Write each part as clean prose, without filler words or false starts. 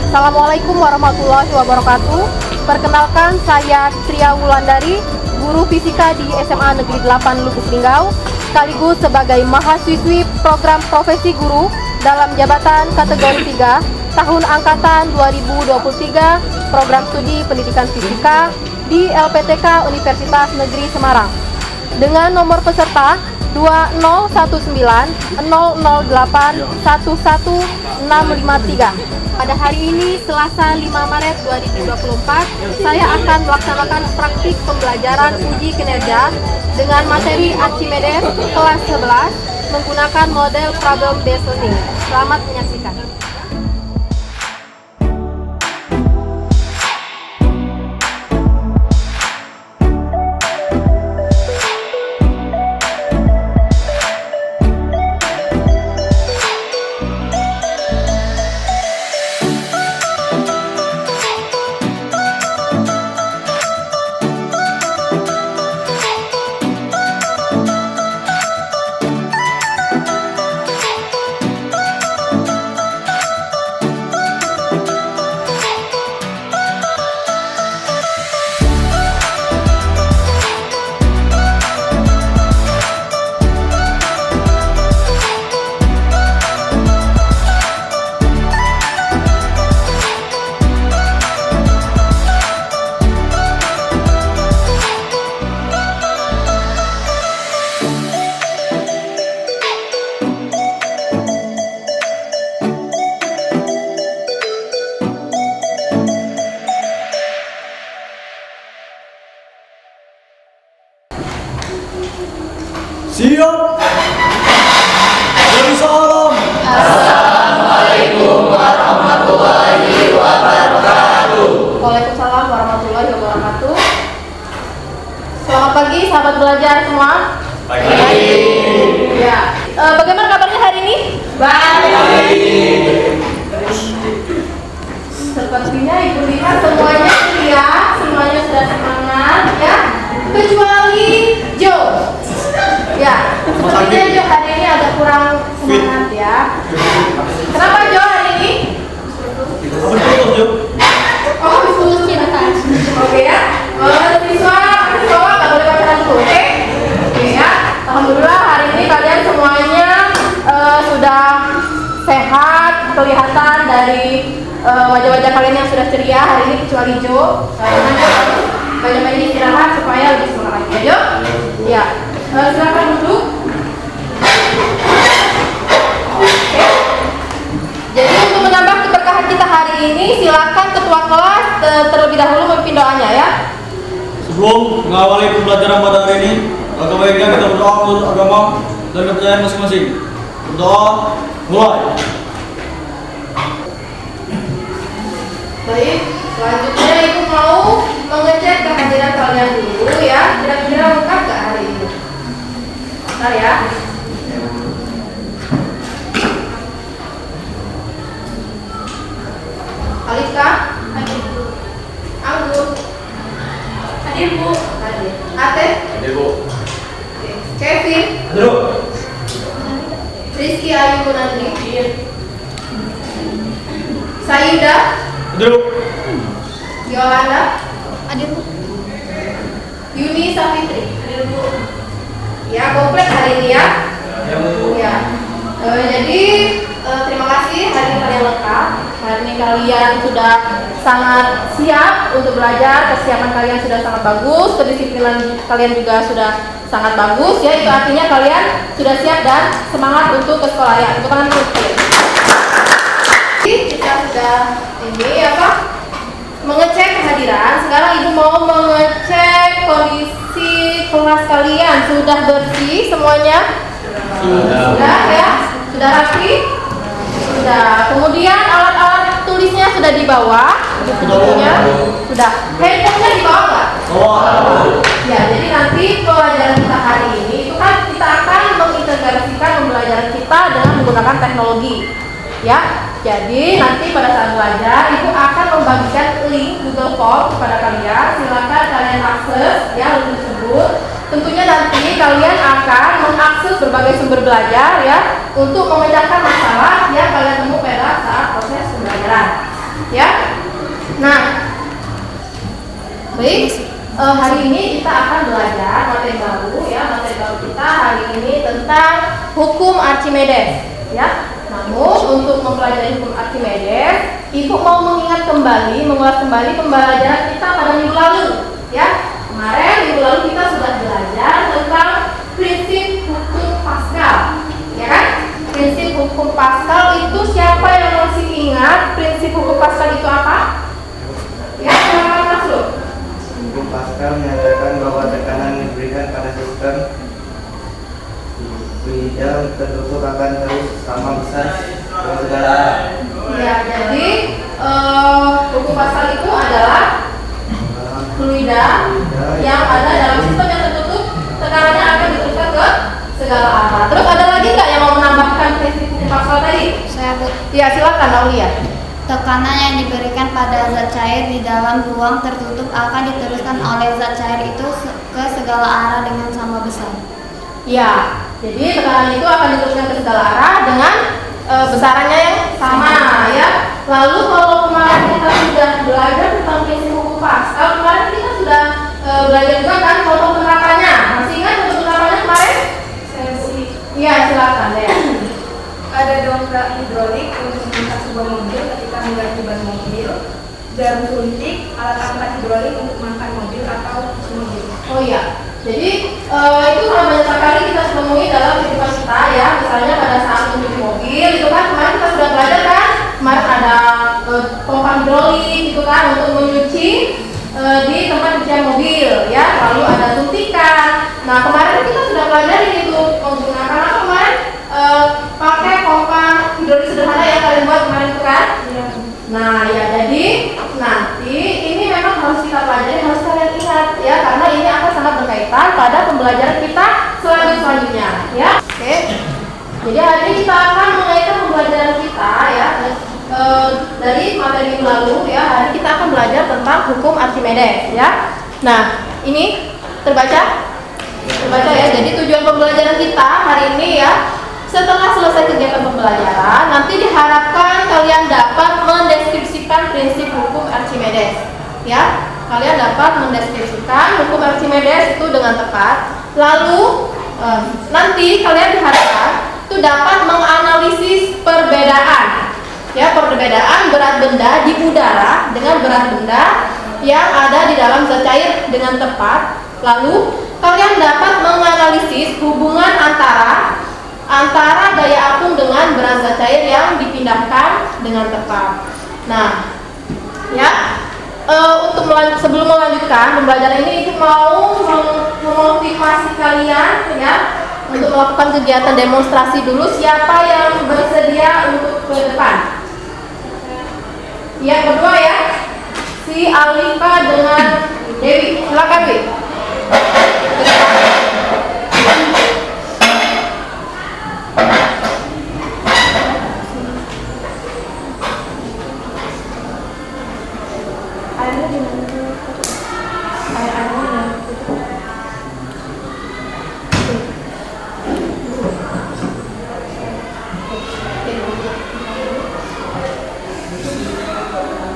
Assalamualaikum warahmatullahi wabarakatuh. Perkenalkan, saya Tria Wulandari, guru fisika di SMA Negeri 8 Lubuk Linggau, sekaligus sebagai mahasiswi program profesi guru dalam jabatan kategori 3 tahun angkatan 2023 program studi pendidikan fisika di LPTK Universitas Negeri Semarang dengan nomor peserta 2019008115653. Pada hari ini, Selasa 5 Maret 2024, saya akan melaksanakan praktik pembelajaran uji kinerja dengan materi Archimedes kelas 11 menggunakan model problem based learning. Selamat menyaksikan. Siap. Dari salam. Assalamualaikum warahmatullahi wabarakatuh. Waalaikumsalam warahmatullahi wabarakatuh. Selamat pagi sahabat belajar semua. Pagi. Ya. Bagaimana kabarnya hari ini? Baik. Sepertinya Ibu lihat semuanya ceria, semuanya sudah semangat ya. Kecuali Jo. Ya, sepertinya Jo hari ini agak kurang semangat ya. Kenapa Jo hari ini? Oh, habis lulus cinta. Oke ya. Siswa nggak boleh pacaran dulu, oke? Oke ya. Alhamdulillah hari ini kalian semuanya sudah sehat, kelihatan dari wajah-wajah kalian yang sudah ceria hari ini kecuali Jo. Banyak-banyak istirahat supaya lebih semangat ya Jo. Ya. Silakan duduk. Oke. Jadi untuk menambah keberkahan kita hari ini, silakan ketua kelas terlebih dahulu memimpin doanya ya. Sebelum mengawali pembelajaran pada hari ini, alangkah baiknya kita berdoa menurut agama dan kepercayaan masing-masing. Berdoa, mulai. Baik, selanjutnya Ibu mau mengecek kehadiran kalian dulu ya. Kira-kira lengkap nggak hari ini? Bentar ya. Alika, hadir. Anggur, hadir Bu. Hadir. Ate, Hadir, Bu. Oke. Kevin, Hadir. Rizky Ayu Gunandri, Sayuda, Hadir. Yolanda, hadir Bu. Yuni Safitri, hadir Bu. Ya, komplit hari ini ya. Ya. Jadi terima kasih hari ini kalian lengkap. Hari ini kalian sudah sangat siap untuk belajar. Kesiapan kalian sudah sangat bagus. Kedisiplinan kalian juga sudah sangat bagus. Ya, itu artinya kalian sudah siap dan semangat untuk ke sekolah ya. Tepuk tangan dulu. Kita sudah ini apa? Mengecek kehadiran. Sekarang Ibu mau mengecek kondisi kelas kalian. Sudah bersih semuanya? Sudah ya? Sudah rapi? Sudah. Kemudian alat-alat tulisnya sudah dibawa? Bukunya? Sudah. Handphonenya dibawa nggak? Ya, jadi nanti pelajaran kita hari ini itu kan kita akan mengintegrasikan pembelajaran kita dengan menggunakan teknologi. Ya, jadi nanti pada saat belajar Ibu akan membagikan link Google Form kepada kalian. Silakan kalian akses ya link tersebut. Tentunya nanti kalian akan mengakses berbagai sumber belajar ya untuk memecahkan masalah yang kalian temui pada saat proses pembelajaran. ya. Nah, baik, hari ini kita akan belajar materi baru ya. Materi baru kita hari ini tentang hukum Archimedes ya. Namun untuk mempelajari hukum Archimedes, Ibu mau mengingat kembali, mengulas kembali pembelajaran kita pada minggu lalu ya. Kemarin minggu lalu kita sudah belajar tentang prinsip hukum Pascal, ya kan? Prinsip hukum Pascal itu siapa yang masih ingat prinsip hukum Pascal itu apa? Ya, silakan masuk. Hukum Pascal menyatakan bahwa tekanan yang diberikan pada sistem fluida tertutup akan terus sama besar dengan segala arah. Ya, jadi hukum Pascal itu adalah fluida yang ada dalam sistem yang tertutup, tekanannya akan diteruskan ke segala arah. Terus ada lagi nggak yang mau menambahkan prinsip hukum Pascal tadi? Saya Bu. Ya, silakan Aulia. Tekanan yang diberikan pada zat cair di dalam ruang tertutup akan diteruskan oleh zat cair itu ke segala arah dengan sama besar. Ya, jadi tekanan itu akan diteruskan ke segala arah dengan besarannya yang sama ya. Lalu kalau kemarin kita sudah belajar tentang prinsip hukum Pascal, kemarin kita sudah belajar juga kan contoh penerapannya. Masih ingat contoh penerapannya kemarin? Iya, silakan ya. Ada dongkrak hidrolik untuk mengangkat sebuah mobil ketika mengganti ban mobil, jarum suntik, alat angkat hidrolik untuk mengangkat mobil atau mobil. Oh iya, jadi itu sangat banyak sekali kita temui dalam kehidupan kita ya. Misalnya pada saat mencuci mobil, itu kan kemarin kita sudah belajar kan. Kemarin ada pompa hidrolik itu kan untuk menyuci di tempat cucian mobil ya. Lalu ada suntikan. Nah kemarin kita sudah belajar itu menggunakan apa kemarin? Pakai pompa hidrolik sederhana yang kalian buat kemarin itu kan? Nah ya, jadi nanti ini memang harus kita pelajari, harus kalian ingat ya, karena ini akan sangat berkaitan pada pembelajaran kita selanjutnya ya. Oke, jadi hari ini kita akan mengaitkan pembelajaran kita ya dari materi minggu lalu ya. Hari ini kita akan belajar tentang hukum Archimedes ya. Nah ini terbaca ya. Jadi tujuan pembelajaran kita hari ini ya, setelah selesai kegiatan pembelajaran, nanti diharapkan kalian dapat mendeskripsikan prinsip hukum Archimedes. Ya, kalian dapat mendeskripsikan hukum Archimedes itu dengan tepat. Lalu nanti kalian diharapkan itu dapat menganalisis perbedaan. Ya, perbedaan berat benda di udara dengan berat benda yang ada di dalam zat cair dengan tepat. Lalu kalian dapat menganalisis hubungan antara daya apung dengan berat zat cair yang dipindahkan dengan tepat. Nah, ya, sebelum melanjutkan pembelajaran ini, mau memotivasi kalian ya untuk melakukan kegiatan demonstrasi dulu. Siapa yang bersedia untuk ke depan? Yang kedua ya, si Alika dengan Dewi. Silakan Dewi.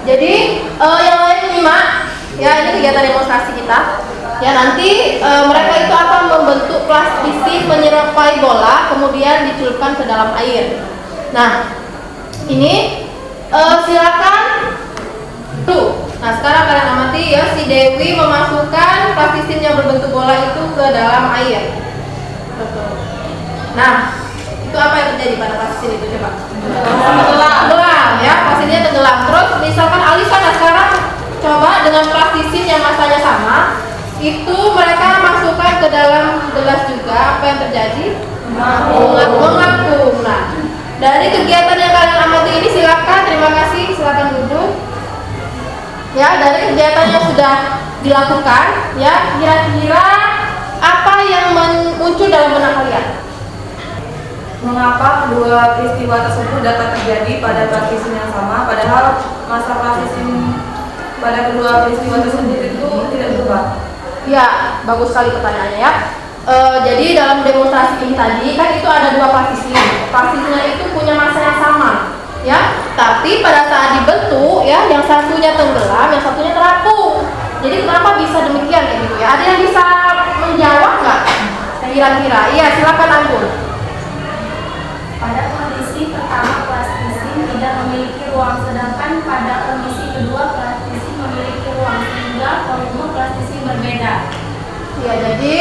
Jadi yang lain menyimak ya, ini kegiatan demonstrasi kita ya. Nanti mereka itu akan membentuk plastisi menyerupai bola, kemudian dicelupkan ke dalam air. Nah ini silakan tuh. Nah sekarang kalian amati ya, si Dewi memasukkan plastisin yang berbentuk bola itu ke dalam air. Nah itu apa yang terjadi pada plastisin itu, coba? Tenggelam ya, plastisinnya tenggelam. Terus misalkan Alisa, nah sekarang coba dengan plastisin yang masanya sama, itu mereka masukkan ke dalam gelas juga, apa yang terjadi? Mengapung. Nah dari kegiatan yang kalian amati ini, silakan, terima kasih, silakan duduk. Ya, dari kegiatan yang sudah dilakukan, ya, kira-kira apa yang muncul dalam benak kalian? Mengapa kedua peristiwa tersebut dapat terjadi pada plastisin yang sama, padahal masa plastisin pada kedua peristiwa tersebut itu tidak berubah? Ya, bagus sekali pertanyaannya ya. Jadi dalam demonstrasi ini tadi kan itu ada dua plastisin. Plastisinnya itu punya masa yang sama, ya. Tapi pada saat dibentuk, ya, satunya tenggelam, yang satunya terapung. Jadi kenapa bisa demikian kayak gitu ya? Ada yang bisa menjawab nggak? Kira-kira? Iya, silakan Anggun. Pada kondisi pertama plastisi tidak memiliki ruang, sedangkan pada kondisi kedua plastisi memiliki ruang, sehingga volume plastisi berbeda. Ya, jadi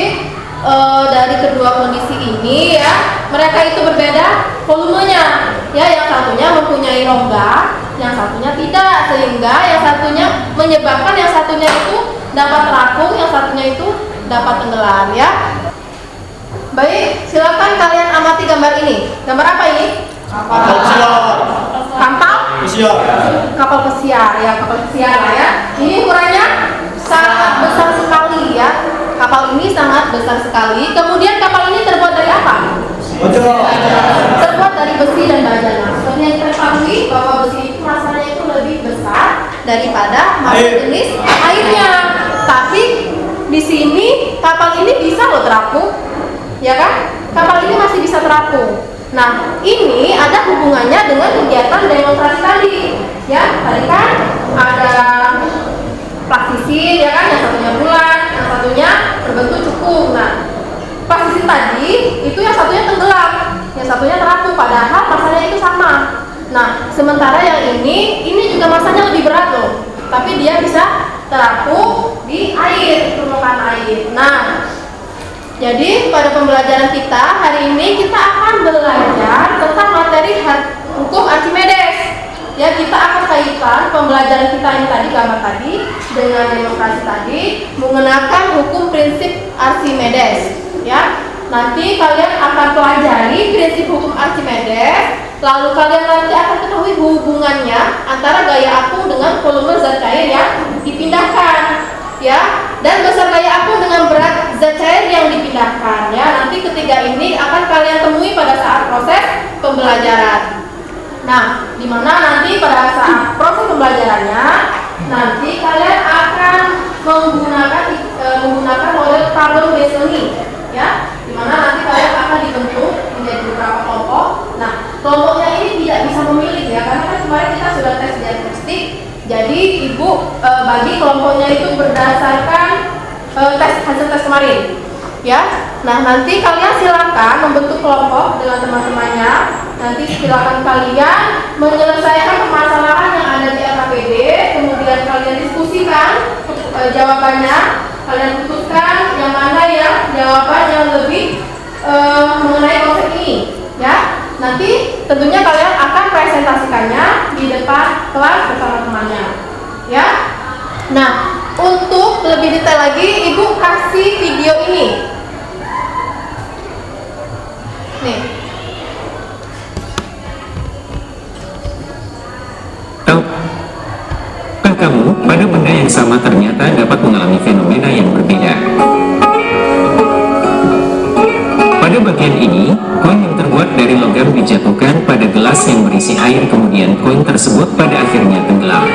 dari kedua kondisi ini ya, mereka itu berbeda volumenya. Ya, yang satunya mempunyai rongga, yang satunya tidak, sehingga yang satunya menyebabkan yang satunya itu dapat terapung, yang satunya itu dapat tenggelam ya. Baik, silakan kalian amati gambar ini. Gambar apa ini? Kapal pesiar. Kapal? Pesiar. Kapal pesiar ya, kapal pesiar ya. Ini ukurannya sangat besar sekali ya. Kapal ini sangat besar sekali. Kemudian kapal ini terbuat dari apa? Terbuat dari besi dan bajanya. Seperti yang kita ketahui bahwa besi itu masanya itu lebih besar daripada massa jenis airnya. Tapi di sini kapal ini bisa loh terapung, ya kan? Kapal ini masih bisa terapung. Nah, ini ada hubungannya dengan kegiatan demonstrasi tadi. Ya, tadi kan ada plastisi, ya kan? Yang satunya bulat, yang satunya berbentuk cukup. Nah, plastisi tadi itu yang satunya tenggelam, yang satunya terapung, padahal masanya itu sama. Nah, sementara yang ini juga masanya lebih berat loh, tapi dia bisa terapung di air, permukaan air. Nah, jadi pada pembelajaran kita hari ini kita akan belajar tentang materi hukum Archimedes. Ya, kita akan kaitkan pembelajaran kita ini tadi, gambar tadi, dengan demonstrasi tadi menggunakan hukum prinsip Archimedes. Ya, nanti kalian akan pelajari prinsip hukum Archimedes, lalu kalian nanti akan ketahui hubungannya antara gaya apung dengan volume zat cair yang dipindahkan. Ya, dan besar gaya apung dengan berat zat cair yang dipindahkan. Ya, nanti ketiga ini akan kalian temui pada saat proses pembelajaran. Nah, di mana nanti pada saat proses pembelajarannya, nanti kalian akan menggunakan model problem reasoning, ya, di mana nanti kalian akan dibentuk menjadi beberapa kelompok. Nah, kelompoknya ini tidak bisa memilih ya, karena kan kemarin kita sudah tes diagnostik. Jadi ibu bagi kelompoknya itu berdasarkan hasil tes kemarin, ya. Nah, nanti kalian silakan membentuk kelompok dengan teman-temannya. Nanti silakan kalian menyelesaikan permasalahan yang ada di LKPD, kemudian kalian diskusikan jawabannya, kalian putuskan yang mana ya jawaban yang lebih mengenai konsep ini, ya. Nanti tentunya kalian akan presentasikannya di depan kelas bersama temannya, ya. Nah, untuk lebih detail lagi, ibu kasih video ini. Nih. Tahukah kamu, pada benda yang sama ternyata dapat mengalami fenomena yang berbeda. Pada bagian ini, koin yang terbuat dari logam dijatuhkan pada gelas yang berisi air, kemudian koin tersebut pada akhirnya tenggelam.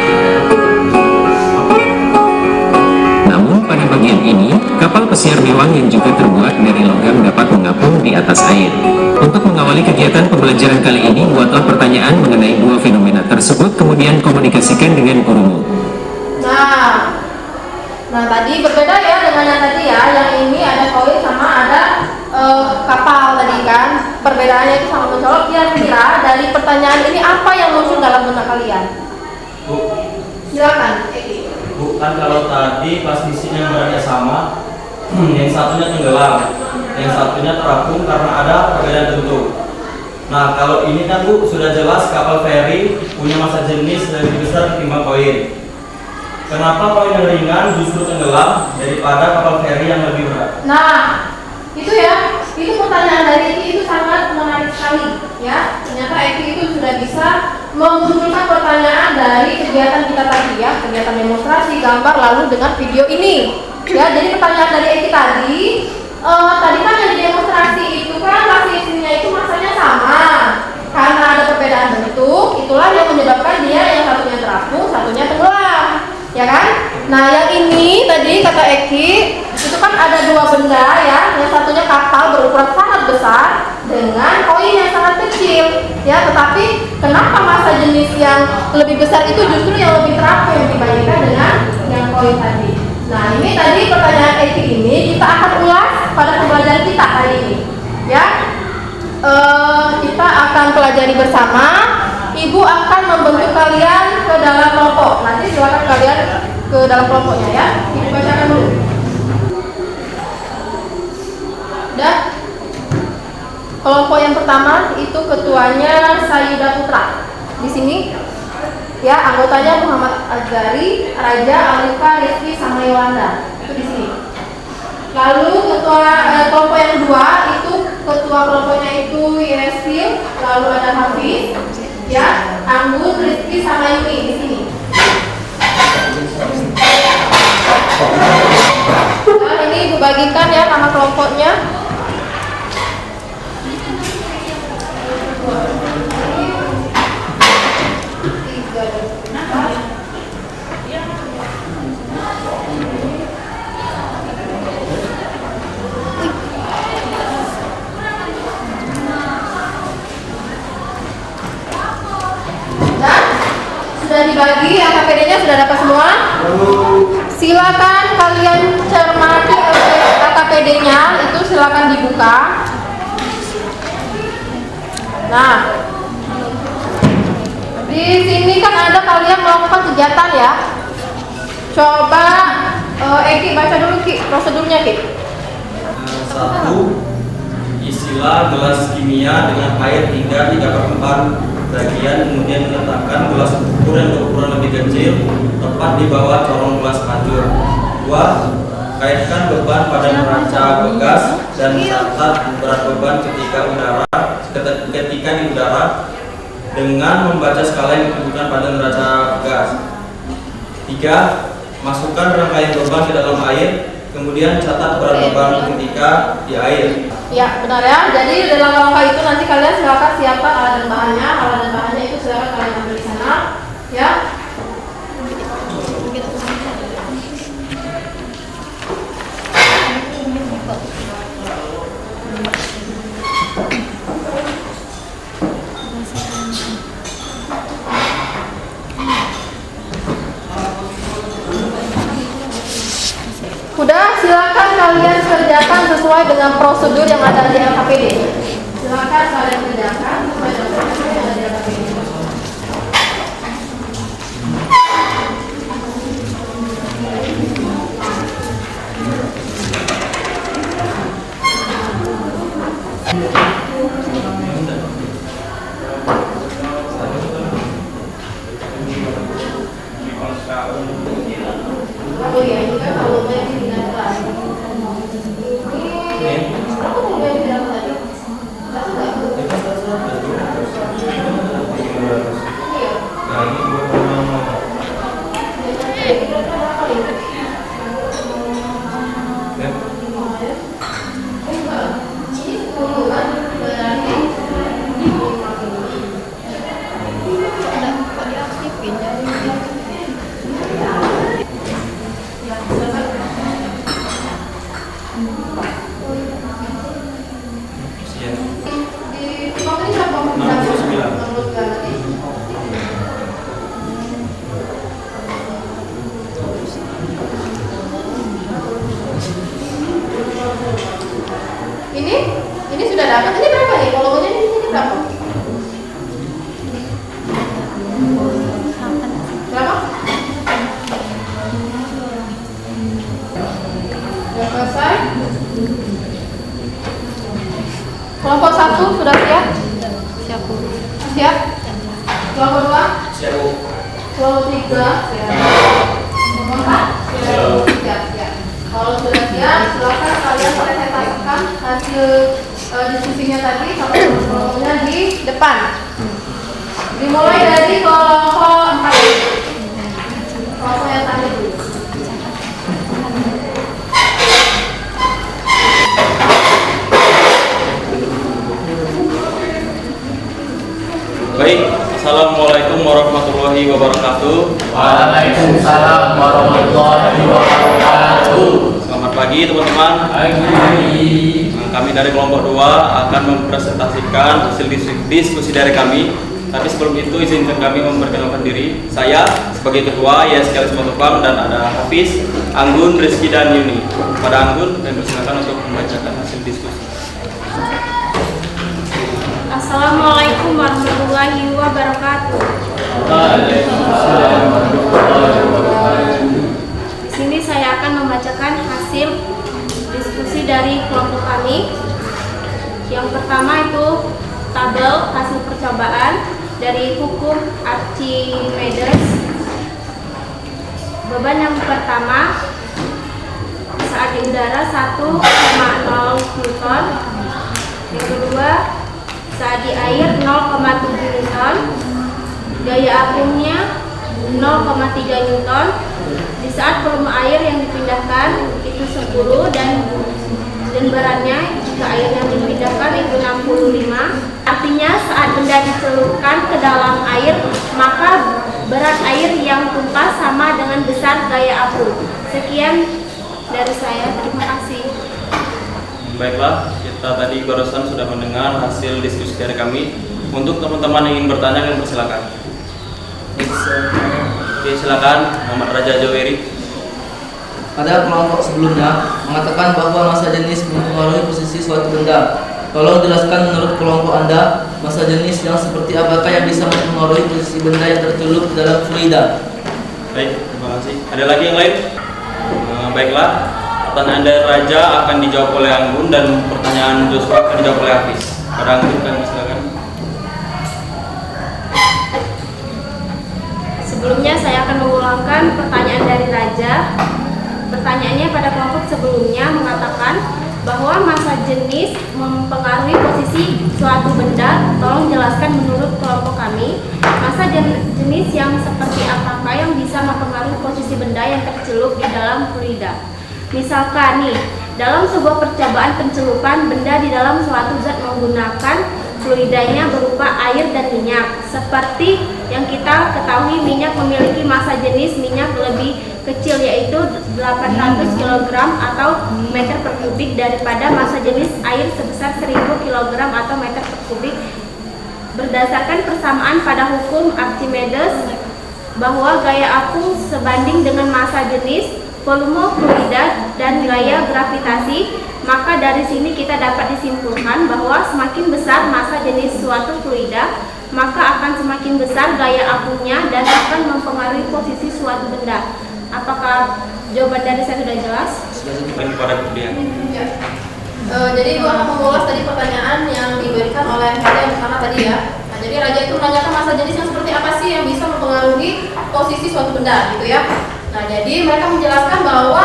Namun pada bagian ini, kapal pesiar mewah yang juga terbuat dari logam dapat mengapung di atas air. Untuk mengawali kegiatan pembelajaran kali ini, buatlah pertanyaan mengenai dua fenomena tersebut, kemudian komunikasikan dengan gurumu. Nah tadi berbeda ya dengan yang tadi ya. Yang ini ada koin sama ada kapal tadi kan. Perbedaannya itu sangat mencolok. Kira-kira dari pertanyaan ini apa yang muncul dalam benak kalian? Bu, Silakan. Bu, kan kalau tadi plastisi yang beratnya sama, yang satunya tenggelam, yang satunya terapung karena ada perbedaan bentuk. Nah, kalau ini kan Bu sudah jelas kapal feri punya massa jenis lebih besar ketimbang koin. Kenapa koin yang ringan justru tenggelam daripada kapal feri yang lebih berat? Nah, itu ya, itu pertanyaan dari Eki itu sangat menarik sekali ya. Ternyata Eki itu sudah bisa memunculkan pertanyaan dari kegiatan kita tadi ya, kegiatan demonstrasi, gambar, lalu dengan video ini. Ya, jadi pertanyaan dari Eki tadi kan yang didemonstrasi itu kan plastisinya itu masanya sama. Karena ada perbedaan bentuk, itulah yang menyebabkan dia yang satunya terapung, satunya tenggelam. Ya kan? Nah, yang ini tadi kata Eki, itu kan ada dua benda ya, yang satunya kapal berukuran sangat besar dengan koin yang sangat kecil. Ya, tetapi kenapa massa jenis yang lebih besar itu justru yang lebih terapung dibandingkan dengan yang koin tadi. Nah, ini tadi pertanyaan etik ini kita akan ulas pada pembelajaran kita hari ini, ya. Kita akan pelajari bersama. Ibu akan membentuk kalian ke dalam kelompok. Nanti silakan kalian ke dalam kelompoknya, ya. Ibu bacakan dulu. Udah. Kelompok yang pertama itu ketuanya Sayyidah Putra. Di sini, ya, anggotanya Muhammad Azhari, Raja, Alifa, Rizky, sama Yolanda. Itu di sini. Lalu kelompok yang kedua itu ketua kelompoknya itu Yesil, lalu ada Hafiz, ya, Anggun, Rizky, sama Yumi di sini. Nah, ini ibu bagikan ya nama kelompoknya. Sudah dibagi, KPD-nya sudah dapat semua? Silakan kalian cermati KPD-nya, itu silakan dibuka. Nah, di sini kan ada kalian melakukan kegiatan ya. Coba Eki baca dulu Ki, prosedurnya Ki. 1. Isilah gelas kimia dengan air hingga 3/4 bagian, kemudian meletakkan gelas ukur yang berukuran lebih kecil tepat di bawah corong gelas pancur. 2. Kaitkan beban pada neraca bekas dan catat berat beban ketika di udara dengan membaca skala yang ditentukan pada neraca bekas. 3. Masukkan rangkaian beban ke dalam air, kemudian catat berat beban ketika di air. Ya, benar ya. Jadi dalam langkah itu nanti kalian silakan siapkan alat dan bahannya. Alat dan bahannya itu silakan kalian ambil di sana, ya. Udah, silakan kalian kerjakan sesuai dengan prosedur yang ada di LKPD. Silakan kalian kerjakan sesuai dengan prosedur yang ada di LKPD. Oh iya, ini kan kalau di dalam kelas. Ini aku mau di dalam tadi. Nah, ini 2,5. Ini sudah dapat. Ini berapa nih? Volumenya di sini berapa? Berapa? Sudah selesai. Kelompok 1 sudah siap? Siap. Siap? Kelompok 2? Siap. Kelompok 3? Siap. Kelompok 4? Siap. Siap. Kalau sudah siap, silakan kalian presentasikan hasil diskusinya tadi sama kelompoknya di depan. Dimulai dari kelompok 4. Kelompok yang tadi dulu. Baik, Assalamualaikum warahmatullahi wabarakatuh. Waalaikumsalam warahmatullahi wabarakatuh. Selamat pagi teman-teman. Kami dari kelompok 2 akan mempresentasikan hasil diskusi dari kami Tapi sebelum itu izinkan kami memperkenalkan diri. Saya sebagai ketua YSKL Simatupang dan ada Hafiz, Anggun, Rizky dan Yuni. Pada Anggun kami persilakan untuk membacakan hasil diskusi. Assalamualaikum warahmatullahi wabarakatuh. Waalaikumsalam warahmatullahi wabarakatuh. Di sini saya akan membacakan hasil diskusi dari kelompok kami. Yang pertama itu tabel hasil percobaan dari hukum Archimedes. Beban yang pertama saat di udara 1,0 Newton. Yang kedua saat di air 0,7 Newton. Gaya apungnya 0,3 Newton. Di saat volume air yang dipindahkan itu 10 dan beratnya jika air yang dipindahkan itu 65. Artinya saat benda dicelupkan ke dalam air, maka berat air yang tumpah sama dengan besar gaya apung. Sekian dari saya, terima kasih. Baiklah, kita tadi barusan sudah mendengar hasil diskusi dari kami. Untuk teman-teman yang ingin bertanya, kalian persilakan. Oke, silakan Muhammad Raja Jaweri. Pada kelompok sebelumnya mengatakan bahwa massa jenis mempengaruhi posisi suatu benda. Tolong jelaskan menurut kelompok Anda, massa jenis yang seperti apakah yang bisa mempengaruhi posisi benda yang tercelup dalam fluida? Baik, terima kasih. Ada lagi yang lain? Baiklah, pertanyaan dari Raja akan dijawab oleh Anggun dan pertanyaan Joshua akan dijawab oleh Hafiz. Pada Anggun kan silakan. Sebelumnya saya akan mengulangkan pertanyaan dari Raja. Pertanyaannya pada kelompok sebelumnya mengatakan bahwa massa jenis mempengaruhi posisi suatu benda. Tolong jelaskan menurut kelompok kami, massa jenis yang seperti apakah yang bisa mempengaruhi posisi benda yang tercelup di dalam fluida. Misalkan nih, dalam sebuah percobaan pencelupan benda di dalam suatu zat menggunakan fluidanya berupa air dan minyak. Seperti yang kita ketahui, minyak memiliki massa jenis minyak lebih kecil yaitu 800 kg atau meter per kubik daripada massa jenis air sebesar 1000 kg atau meter per kubik. Berdasarkan persamaan pada hukum Archimedes bahwa gaya apung sebanding dengan massa jenis, volume fluida dan gaya gravitasi, maka dari sini kita dapat disimpulkan bahwa semakin besar massa jenis suatu fluida, maka akan semakin besar gaya apungnya dan akan mempengaruhi posisi suatu benda. Apakah jawaban dari saya sudah jelas? Kepada kemudian. Ya. Jadi Ibu akan mengulas tadi pertanyaan yang diberikan oleh Raja yang pertama tadi ya. Nah, jadi Raja itu menanyakan massa jenis yang seperti apa sih yang bisa mempengaruhi posisi suatu benda gitu ya. Nah, jadi mereka menjelaskan bahwa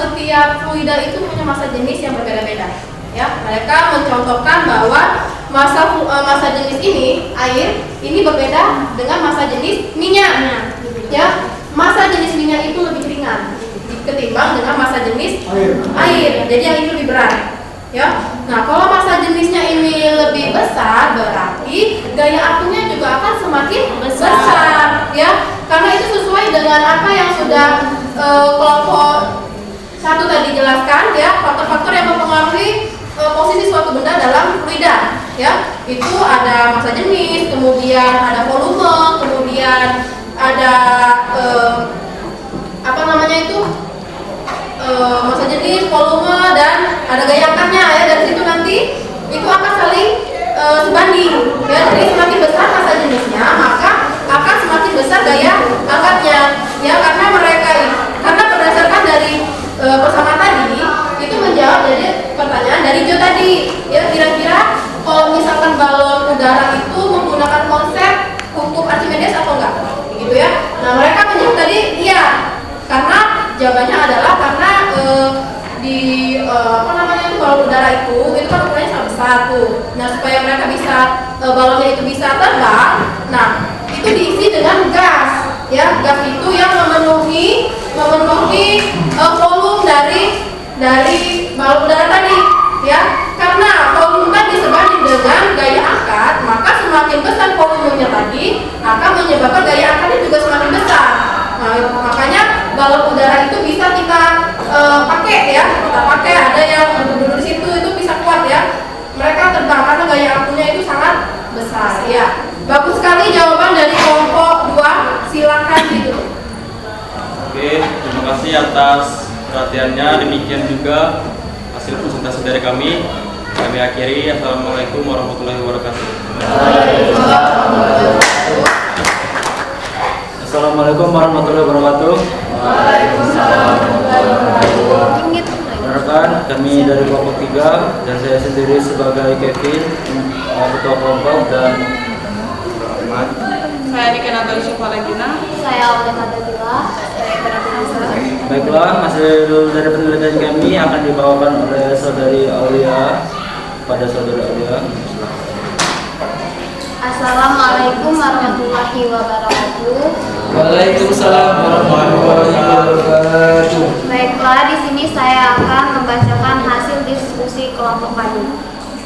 setiap fluida itu punya massa jenis yang berbeda-beda. Ya, mereka mencontohkan bahwa massa jenis ini air ini berbeda dengan massa jenis minyak. Ya, massa jenis minyak itu lebih ringan ketimbang dengan massa jenis air. Jadi yang ini lebih berat. Ya. Nah, kalau massa jenisnya ini lebih besar, berarti gaya apungnya juga akan semakin besar. Ya, karena itu sesuai dengan apa yang sudah kelompok satu tadi jelaskan ya, faktor-faktor yang mempengaruhi posisi suatu benda dalam fluida. Ya, itu ada massa jenis, kemudian ada volume, kemudian ada massa jenis, volume, dan ada gaya angkatnya ya. Dari situ nanti itu akan saling sebanding ya. Jadi semakin besar massa jenisnya, maka akan semakin besar gaya angkatnya ya, karena berdasarkan dari persamaan tadi itu menjawab dari pertanyaan dari Jo tadi ya. Kira-kira kalau misalkan balon udara itu menggunakan konsep hukum Archimedes atau enggak gitu ya. Nah, mereka menjawab tadi iya, karena jawabannya adalah karena balon udara itu kan ukurannya sangat besar tuh. Nah, supaya mereka bisa balonnya itu bisa terbang, nah itu diisi dengan gas ya. Gas itu yang memenuhi volume dari balon udara tadi ya. Karena volume tadi sebanding dengan gaya angkat, maka semakin besar volumenya tadi akan menyebabkan gaya angkatnya juga semakin besar. Nah, makanya balon udara itu bisa kita pakai ya. Kita pakai, ada yang duduk di situ itu bisa kuat ya. Mereka terbang karena gaya apungnya itu sangat besar ya. Bagus atas perhatiannya. Demikian juga hasil presentasi dari kami. Kami akhiri. Assalamualaikum warahmatullahi wabarakatuh. Assalamualaikum warahmatullahi wabarakatuh. Rekan kami dari kelompok 3 dan saya sendiri sebagai Kevin, ketua kelompok, dan Rahmat. Saya Nika Natalia Syufalegina. Saya Aulia Madagila. Saya Beratulisa. Baiklah, hasil dari penelitian kami akan dibawakan oleh saudari Aulia pada saudari Aulia. Assalamualaikum warahmatullahi wabarakatuh. Waalaikumsalam warahmatullahi wabarakatuh. Baiklah, di sini saya akan membacakan hasil diskusi kelompok kami.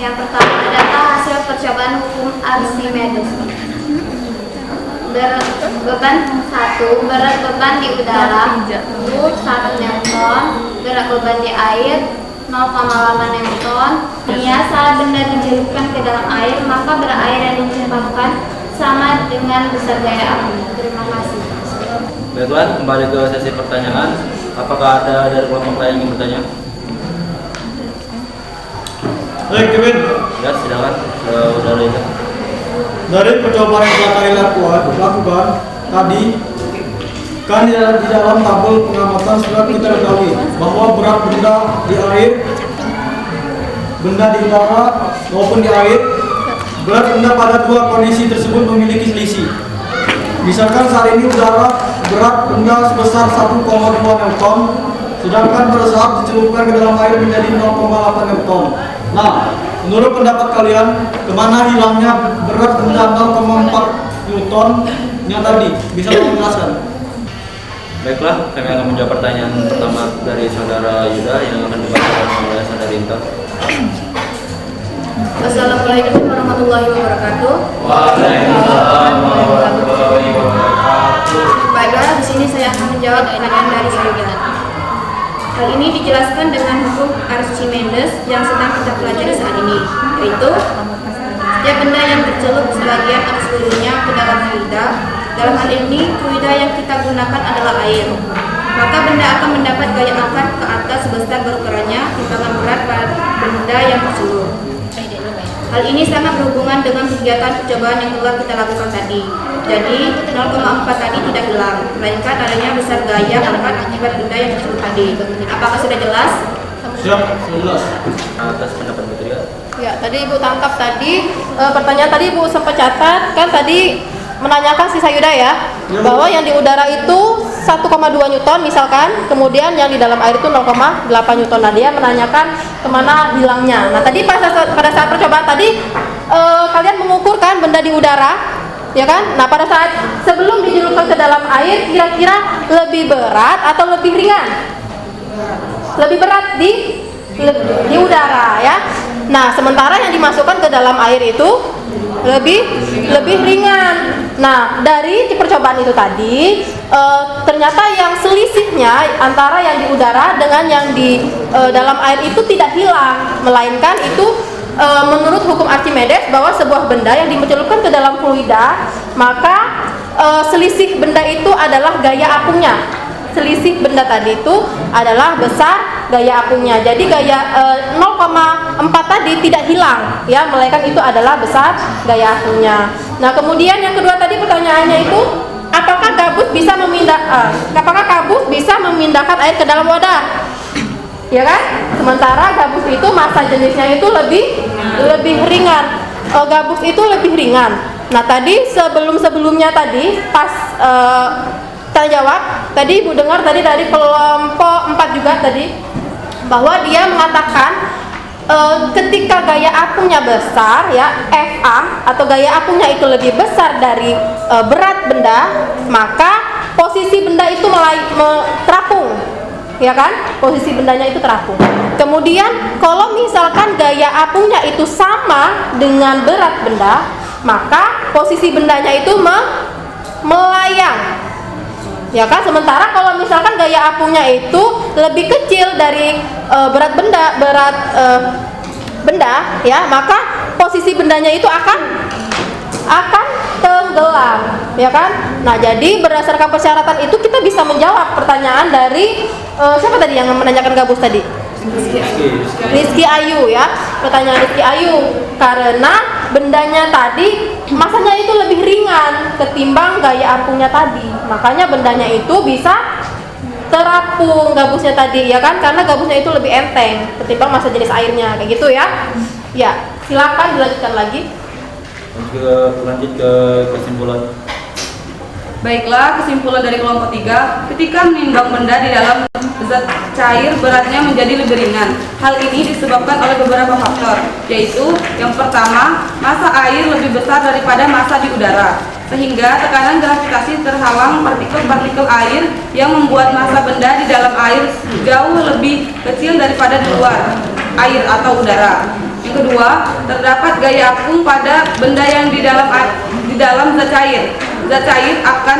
Yang pertama adalah hasil percobaan hukum Archimedes. Beban 1, berat beban di udara 1 Newton, berat beban di air 0,8 Newton. Saat benda dicelupkan ke dalam air, maka berat air yang dicempaskan sama dengan besar gaya api. Terima kasih. Baiklah, kembali ke sesi pertanyaan. Apakah ada dari kelompok lain yang ingin bertanya? Baik, Kevin. Ya, silakan. Saudara Ida. Dari percobaan yang telah kalian lakukan tadi, kan di dalam tabel pengamatan sudah kita ketahui bahwa berat benda di air, benda di udara maupun di air, berat benda pada dua kondisi tersebut memiliki selisih. Misalkan saat ini udara berat benda sebesar 1,2 Newton, sedangkan pada saat dicelupkan ke dalam air menjadi 0,8 Newton. Nah, menurut pendapat kalian, kemana hilangnya berat benda 0,4 Newton yang tadi? Bisa menjelaskan? Baiklah, kami akan menjawab pertanyaan pertama dari saudara Yuda yang akan dibacakan oleh saudara Inta. Assalamualaikum warahmatullahi wabarakatuh. Waalaikumsalam warahmatullahi wabarakatuh. Baiklah, di sini saya akan menjawab pertanyaan dari Yuda. Hal ini dijelaskan dengan hukum Archimedes yang sedang kita pelajari saat ini, yaitu setiap benda yang tercelup sebagian atau seluruhnya ke dalam fluida, dalam hal ini fluida yang kita gunakan adalah air, maka benda akan mendapat gaya angkat ke atas sebesar berukurannya timbangan berat pada benda yang tercelup. Hal ini sangat berhubungan dengan kegiatan percobaan yang telah kita lakukan tadi. Jadi 0,4 tadi tidak hilang, melainkan adanya besar gaya angkat akibat benda yang tercelup tadi. Apakah sudah jelas? Siap, jelas. Atas pendapat Putri. Ya, tadi Ibu tangkap tadi pertanyaan tadi Ibu sempat catat kan tadi menanyakan si Sayuda ya, bahwa yang di udara itu 1,2 Newton misalkan, kemudian yang di dalam air itu 0,8 Newton. Nah, dia menanyakan kemana hilangnya. Nah, tadi pada saat percobaan tadi kalian mengukurkan benda di udara, ya kan? Nah, pada saat sebelum dicelupkan ke dalam air, kira-kira lebih berat atau lebih ringan? Lebih berat di udara ya. Nah, sementara yang dimasukkan ke dalam air itu lebih ringan. Nah, dari percobaan itu tadi ternyata yang selisihnya antara yang di udara dengan yang di dalam air itu tidak hilang, melainkan itu menurut hukum Archimedes bahwa sebuah benda yang dicelupkan ke dalam fluida, maka selisih benda itu adalah gaya apungnya. Selisih benda tadi itu adalah besar gaya apungnya. Jadi gaya 0,4 tadi tidak hilang ya, melainkan itu adalah besar gaya apungnya. Nah, kemudian yang kedua tadi pertanyaannya itu apakah gabus bisa memindahkan air ke dalam wadah? Ya kan? Sementara gabus itu massa jenisnya itu lebih ringan. Gabus itu lebih ringan. Nah, tadi sebelumnya tadi pas tanya jawab, tadi Ibu dengar tadi dari kelompok 4 juga tadi bahwa dia mengatakan ketika gaya apungnya besar ya, Fa atau gaya apungnya itu lebih besar dari berat benda, maka posisi benda itu terapung. Ya kan? Posisi bendanya itu terapung. Kemudian kalau misalkan gaya apungnya itu sama dengan berat benda, maka posisi bendanya itu melayang. Ya kan, sementara kalau misalkan gaya apungnya itu lebih kecil dari berat benda ya, maka posisi bendanya itu akan tenggelam, ya kan? Nah, jadi berdasarkan persyaratan itu kita bisa menjawab pertanyaan dari siapa tadi yang menanyakan gabus tadi? Rizky Ayu ya, pertanyaan Rizky Ayu, karena bendanya tadi masanya itu lebih ringan ketimbang gaya apungnya tadi, makanya bendanya itu bisa terapung gabusnya tadi ya kan, karena gabusnya itu lebih enteng ketimbang masa jenis airnya, kayak gitu ya. Ya, silakan dilanjutkan lagi. Lanjut ke kesimpulan. Baiklah, kesimpulan dari kelompok 3, ketika menimbang benda di dalam zat cair beratnya menjadi lebih ringan. Hal ini disebabkan oleh beberapa faktor, yaitu yang pertama, massa air lebih besar daripada massa di udara, sehingga tekanan gravitasi terhalang partikel-partikel air yang membuat massa benda di dalam air jauh lebih kecil daripada di luar air atau udara. Yang kedua, terdapat gaya apung pada benda yang di dalam zat cair. Zat cair akan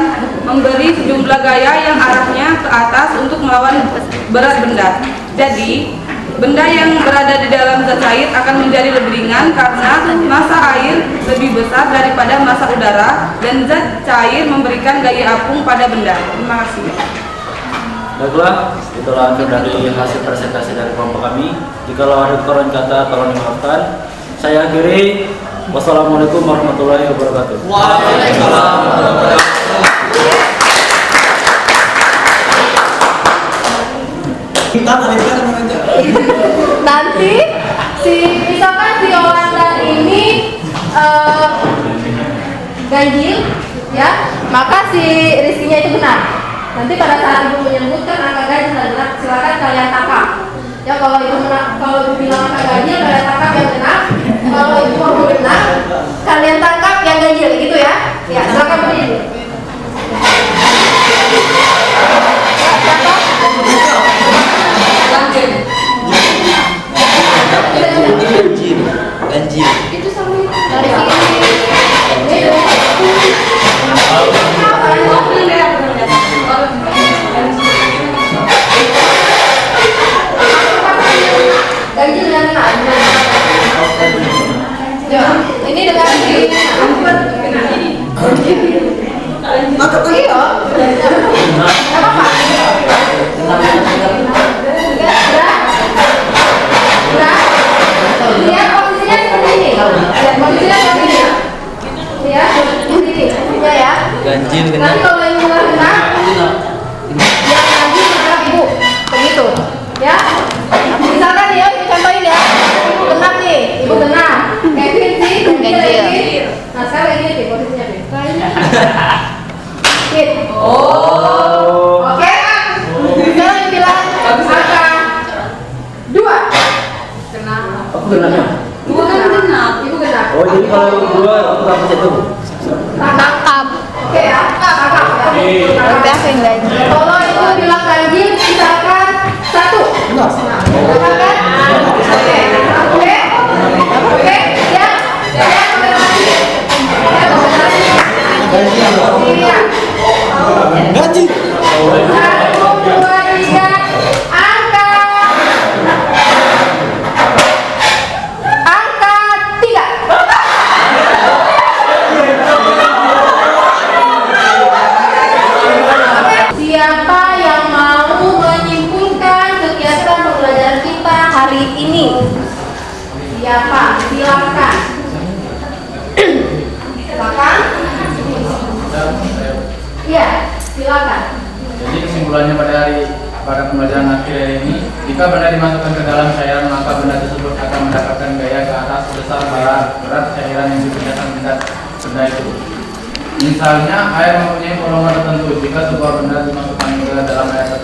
memberi sejumlah gaya yang arahnya ke atas untuk melawan berat benda. Jadi, benda yang berada di dalam zat cair akan menjadi lebih ringan karena massa air lebih besar daripada massa udara, dan zat cair memberikan gaya apung pada benda. Terima kasih. Baiklah, itulah akhir dari hasil presentasi dari kelompok kami. Jika ada kekurangan kata, tolong dimaafkan. Saya akhiri. Wassalamualaikum warahmatullahi wabarakatuh. Waalaikumsalam warahmatullahi wabarakatuh. Nanti misalkan si Yolanda ini ganjil ya, maka si Rizkinya itu benar. Nanti pada saat ibu menyebutkan angka ganjil dan benar, silakan kalian tangkap. Ya, kalau ibu bilang angka ganjil, kalian tangkap yang benar. Kalau ibu mau benar, kalian tangkap yang ganjil, gitu ya. Ya, silakan berdiri. Ganjil. Itu sama dari sini. Ganjil dengan benar. Ya, ini dengan ini. Iya. Apa? Lihat posisinya seperti ini. Lihat posisinya seperti ini. Lihat posisinya ya. Ganjil Nanti benar. kalau yang benar, yang ganjil benar ibu. Begitu. Ya. Misalkan ya, ibu contohin ya. Ibu benar nih, ibu benar. Kevin sih ganjil. Nah sekarang ini nih posisinya nih. Hit. Oke. Sekarang yang bilang angka 2. Aku benarnya. Ibu genap. Ibu genap. Oh, jadi kalau dua aku dapat satu. Tangkap. Oke ya. Tangkap. Tapi aku yang ganjil. Kalau ibu bilang ganjil, misalkan 1. Misalkan. Oke. Oke. Oke. Ya. Ya. Ganjil. 1, 2, 3. Angka 3. Siapa yang mau menyimpulkan kegiatan pembelajaran kita hari ini? Siapa? Silakan. Silakan. Iya, silakan. Jadi kesimpulannya pada pembelajaran akhir ini, jika benda dimasukkan ke dalam cairan, maka benda tersebut akan mendapatkan gaya ke atas sebesar berat cairan yang dipindahkan benda itu. Misalnya, air mempunyai volume tertentu. Jika sebuah benda dimasukkan ke dalam air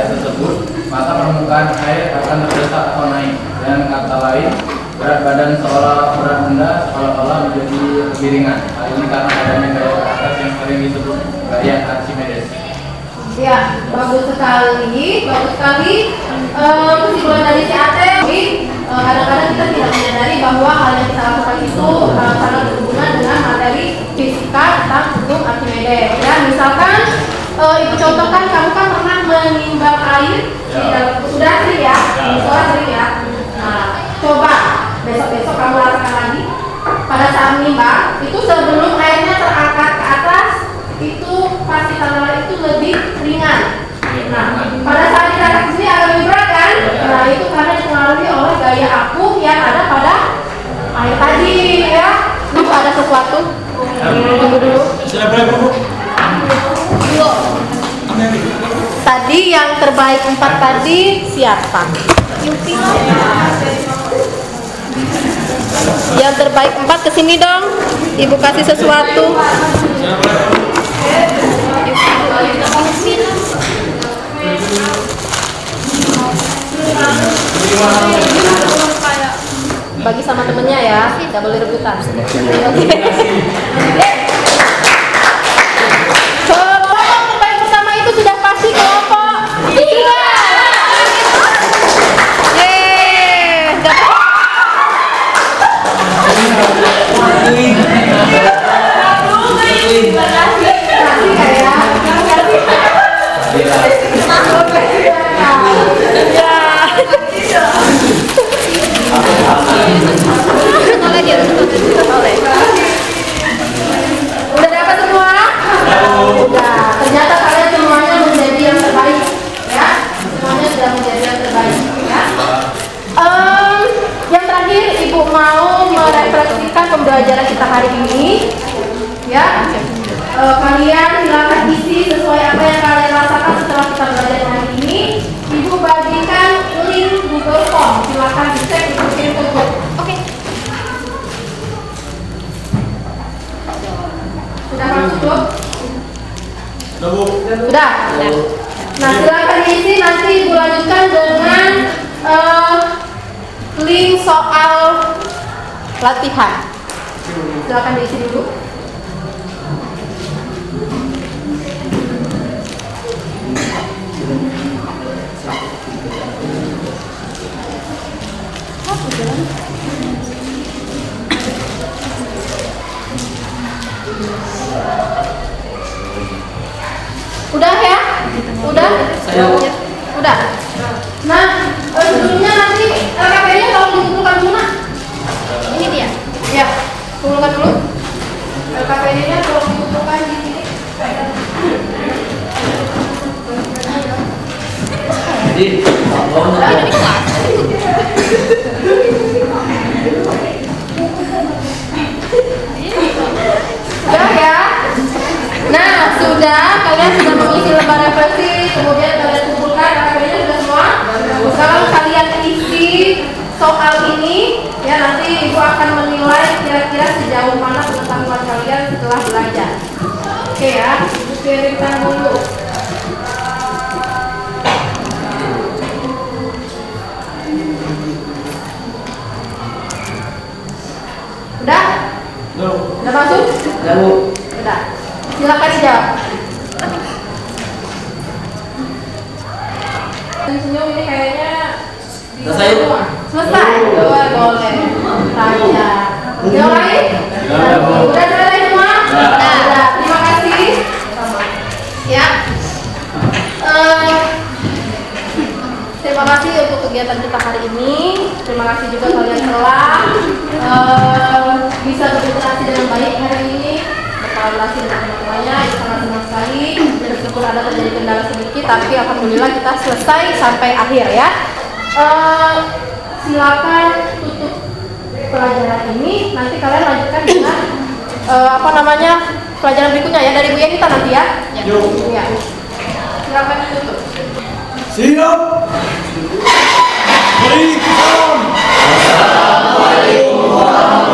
tersebut, maka permukaan air akan terdesak atau naik. Dengan kata lain, berat badan berat benda seolah-olah menjadi lebih ringan. Hal ini karena adanya gaya ke atas yang sering disebut gaya Archimedes. Ya, bagus sekali, bagus sekali. Kesimpulan dari si Ate, kadang-kadang kita tidak menyadari bahwa hal yang kita lakukan itu sangat berhubungan dengan materi fisika tentang hukum Archimedes. Ya, misalkan ibu contohkan, kamu kan pernah menimbang air di dalam, sudah sering ya, soal sering ya. Nah, coba besok-besok kamu lakukan lagi. Pada saat menimbang, itu sebelum airnya terangkat ke atas, itu pasti tanaman itu lebih ringan. Nah, pada terbaik 4 tadi siapa? Yang terbaik 4 kesini dong. Ibu kasih sesuatu. Bagi sama temennya ya, tidak boleh rebutan. Kelompok terbaik pertama itu sudah pasti kelompok 2. Udah dapat semua? Udah. Ternyata kalian semuanya menjadi yang terbaik, ya. Semuanya sudah menjadi yang terbaik, ya. Yang terakhir, Ibu mau merefleksikan pembelajaran kita hari ini, ya. Kalian silakan isi sesuai apa yang kalian rasakan setelah kita belajar hari ini. Ibu bagikan link Google Form, silakan dicek, dikirim ke grup. Oke. Sudah masuk belum? Sudah. Nah, silakan diisi, nanti Ibu lanjutkan dengan link soal latihan. Silakan diisi dulu. Udah ya? Udah? Udah. Nah, sebelumnya nanti LKP-nya tolong dikumpulkan dulu, Nak. Ini dia. Ya, kumpulkan dulu. LKP-nya tolong dikumpulkan di sini. Ada di kelas. Sudah ya? Nah, sudah. Kalian sudah mengisi lembar refleksi, kemudian kalian kumpulkan LKP-nya sudah semua. Sekarang kalian isi soal ini, ya nanti Ibu akan menilai kira-kira sejauh mana pengetahuan kalian setelah belajar. Oke ya, Ibu kirimkan dulu. Udah? Udah masuk? Udah, Bu. Udah. Silakan dijawab. Senyum ini kayaknya selesai. Selesai. Boleh. Tanya. Yang lain? Udah selesai semua? Udah. Terima kasih. Ya. Terima kasih untuk kegiatan kita hari ini. Terima kasih juga kalian telah bisa berinteraksi dengan baik hari ini, berkolaborasi dengan teman-temannya. Itu sangat senang sekali. Meskipun ada terjadi kendala sedikit, tapi alhamdulillah kita selesai sampai akhir ya. Silakan tutup pelajaran ini. Nanti kalian lanjutkan dengan pelajaran berikutnya ya dari Bu Yanita nanti ya. Ya. Silakan ditutup. Siap. Berikan. Assalamualaikum warahmatullahi wabarakatuh.